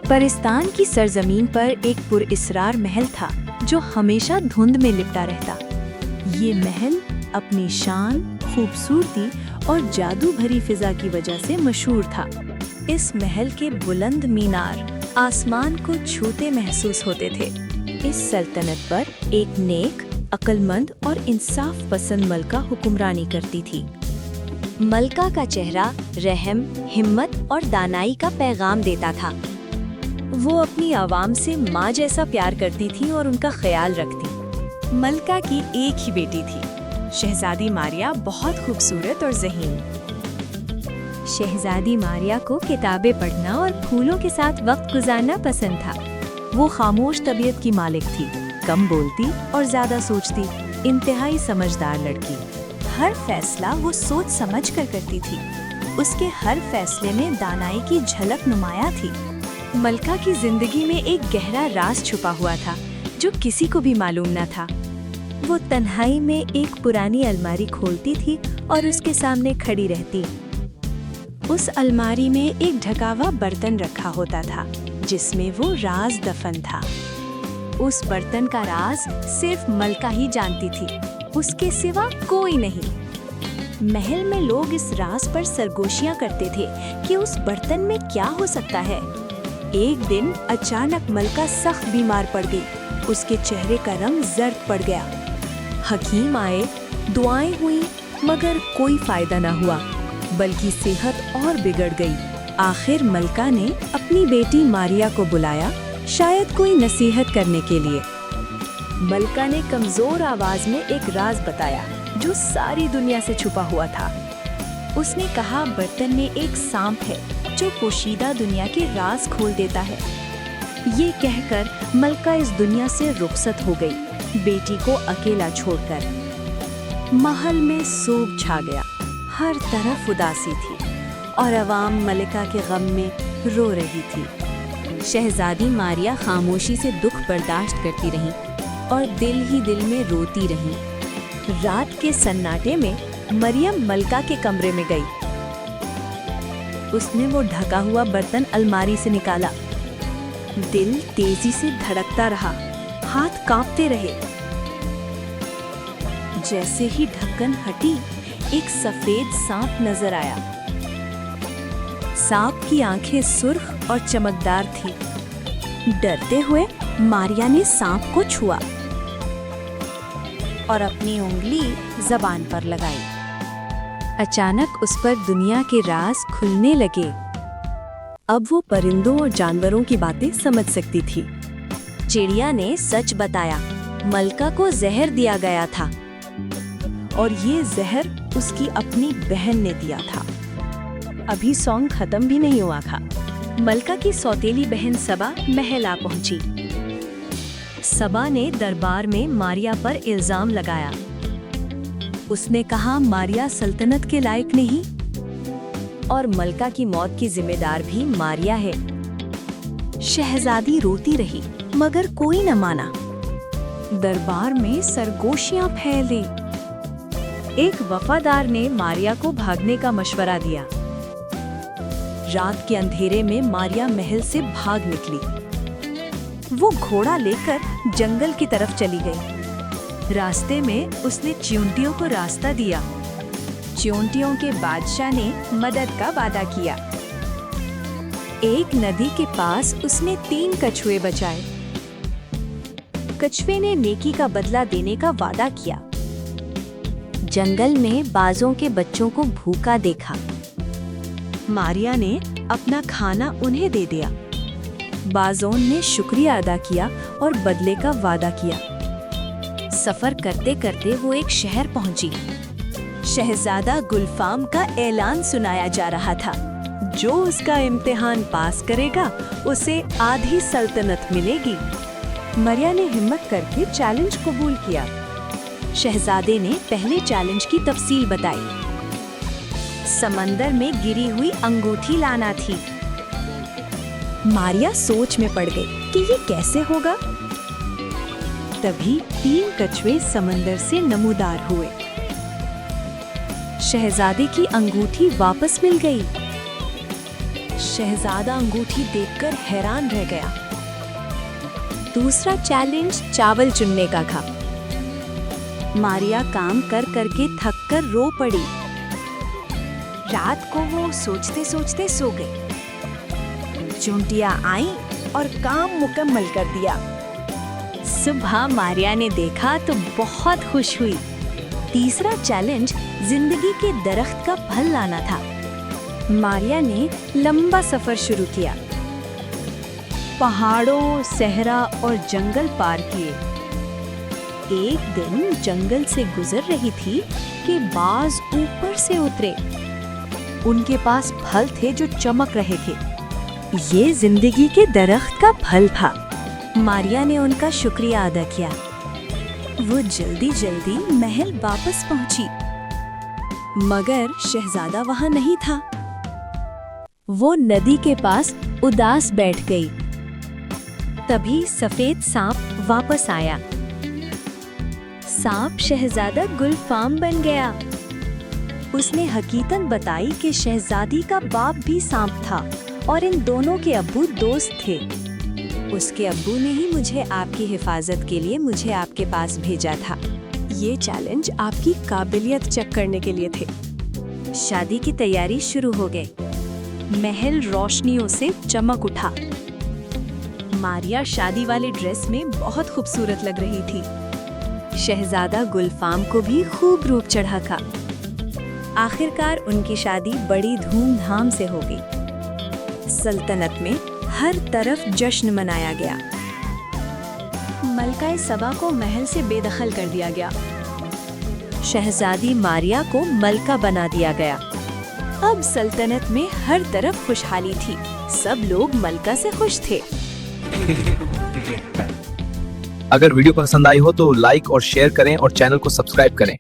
परिस्तान की सरजमीन पर एक पुरइसरार महल था जो हमेशा धुंध में लिपटा रहता। ये महल अपनी शान, खूबसूरती और जादू भरी फिजा की वजह से मशहूर था। इस महल के बुलंद मीनार आसमान को छूते महसूस होते थे। इस सल्तनत पर एक नेक, अक्लमंद और इंसाफ पसंद मलका हुक्मरानी करती थी। मलका का चेहरा रहम, हिम्मत और दानाई का पैगाम देता था। वो अपनी आवाम से माँ जैसा प्यार करती थी और उनका ख्याल रखती। मलका की एक ही बेटी थी, शहजादी मारिया, बहुत खूबसूरत और ज़हीन। शहजादी मारिया को किताबें पढ़ना और फूलों के साथ वक्त गुजारना पसंद था। वो खामोश तबीयत की मालिक थी, कम बोलती और ज्यादा सोचती, इंतहाई समझदार लड़की। हर फैसला वो सोच समझ कर करती थी। उसके हर फैसले में दानाई की झलक नुमाया थी। मलका की जिंदगी में एक गहरा राज छुपा हुआ था जो किसी को भी मालूम न था। वो तन्हाई में एक पुरानी अलमारी खोलती थी और उसके सामने खड़ी रहती। उस अलमारी में एक ढका हुआ बर्तन रखा होता था जिसमें वो राज दफन था। उस बर्तन का राज सिर्फ मलका ही जानती थी, उसके सिवा कोई नहीं। महल में लोग इस राज पर सरगोशियां करते थे कि उस बर्तन में क्या हो सकता है। एक दिन अचानक मलका सख्त बीमार पड़ गई। उसके चेहरे का रंग जर्द पड़ गया। हकीम आए, दुआएं हुई, मगर कोई फायदा न हुआ, बल्कि सेहत और बिगड़ गई। आखिर मलका ने अपनी बेटी मारिया को बुलाया, शायद कोई नसीहत करने के लिए। मलका ने कमजोर आवाज में एक राज बताया जो सारी दुनिया से छुपा हुआ था। उसने कहा, बर्तन में एक सांप है जो पोशीदा दुनिया के राज खोल देता है। ये कहकर मलका इस दुनिया से रुखसत हो गई, बेटी को अकेला छोड़कर। महल में सोग छा गया, हर तरफ उदासी थी और अवाम मलिका के गम में रो रही थी। शहजादी मारिया खामोशी से दुख बर्दाश्त करती रही और दिल ही दिल में रोती रही। रात के सन्नाटे में मरियम मलका के कमरे में गई। उसने वो ढका हुआ बर्तन अलमारी से निकाला। दिल तेजी से धड़कता रहा, हाथ कांपते रहे। जैसे ही ढक्कन हटी, एक सफेद सांप नजर आया। सांप की आंखें सुर्ख और चमकदार थी। डरते हुए मारिया ने सांप को छुआ और अपनी उंगली जबान पर लगाई। अचानक उस पर दुनिया के राज खुलने लगे। अब वो परिंदों और जानवरों की बातें समझ सकती थी। चिड़िया ने सच बताया, मलका को जहर दिया गया था और ये जहर उसकी अपनी बहन ने दिया था। अभी सॉन्ग खत्म भी नहीं हुआ था। मलका की सौतेली बहन सबा महल आ पहुंची। सबा ने दरबार में मारिया पर इल्जाम लगाया। उसने कहा, मारिया सल्तनत के लायक नहीं और मलका की मौत की जिम्मेदार भी मारिया है। शहजादी रोती रही, मगर कोई न माना। दरबार में सरगोशियां फैली। एक वफादार ने मारिया को भागने का मशवरा दिया। रात के अंधेरे में मारिया महल से भाग निकली। वो घोड़ा लेकर जंगल की तरफ चली गई। रास्ते में उसने च्यूंटियों को रास्ता दिया। च्यूंटियों के बादशाह ने मदद का वादा किया। एक नदी के पास उसने 3 कछुए बचाए। कछुए ने नेकी का बदला देने का वादा किया। जंगल में बाजों के बच्चों को भूखा देखा। मारिया ने अपना खाना उन्हें दे दिया। बाजों ने शुक्रिया अदा किया और बदले का वादा किया। सफर करते करते वो एक शहर पहुंची। शहजादा गुलफाम का ऐलान सुनाया जा रहा था। जो उसका इम्तिहान पास करेगा उसे आधी सल्तनत मिलेगी। मारिया ने हिम्मत करके चैलेंज कबूल किया। शहजादे ने पहले चैलेंज की तफसील बताई। समंदर में गिरी हुई अंगूठी लाना थी। मारिया सोच में पड़ गई कि ये कैसे होगा। तभी 3 कछुए समंदर से नमूदार हुए। शहजादे की अंगूठी वापस मिल गई। शहजादा अंगूठी देखकर हैरान रह गया। दूसरा चैलेंज चावल चुनने का था। मारिया काम कर करके थक कर रो पड़ी। रात को वो सोचते सोचते सो गई। चूंटियां आई और काम मुकम्मल कर दिया। सुबह मारिया ने देखा तो बहुत खुश हुई। तीसरा चैलेंज जिंदगी के दरख्त का फल लाना था। मारिया ने लंबा सफर शुरू किया। पहाड़ों, सहरा और जंगल पार किए। एक दिन जंगल से गुजर रही थी कि बाज ऊपर से उतरे। उनके पास फल थे जो चमक रहे थे। ये जिंदगी के दरख्त का फल था। मारिया ने उनका शुक्रिया अदा किया। वो जल्दी जल्दी महल वापस पहुंची, मगर शहजादा वहां नहीं था। वो नदी के पास उदास बैठ गई। तभी सफेद सांप वापस आया। सांप शहजादा गुलफाम बन गया। उसने हकीकत बताई कि शहजादी का बाप भी सांप था और इन दोनों के अब्बू दोस्त थे। उसके अब्बू ने ही मुझे आपकी हिफाजत के लिए मुझे आपके पास भेजा था। ये चैलेंज आपकी काबिलियत चेक करने के लिए थे। शादी की तैयारी शुरू हो गई। महल रोशनियों से चमक उठा। मारिया शादी वाले ड्रेस में बहुत खूबसूरत लग रही थी। शहजादा गुलफाम को भी खूब रूप चढ़ा था। आखिरकार उनकी शादी बड़ी धूमधाम से हो गई। सल्तनत में हर तरफ जश्न मनाया गया। मलकाए सबा को महल से बेदखल कर दिया गया। शहजादी मारिया को मलका बना दिया गया। अब सल्तनत में हर तरफ खुशहाली थी। सब लोग मलका से खुश थे। अगर वीडियो पसंद आई हो तो लाइक और शेयर करें और चैनल को सब्सक्राइब करें।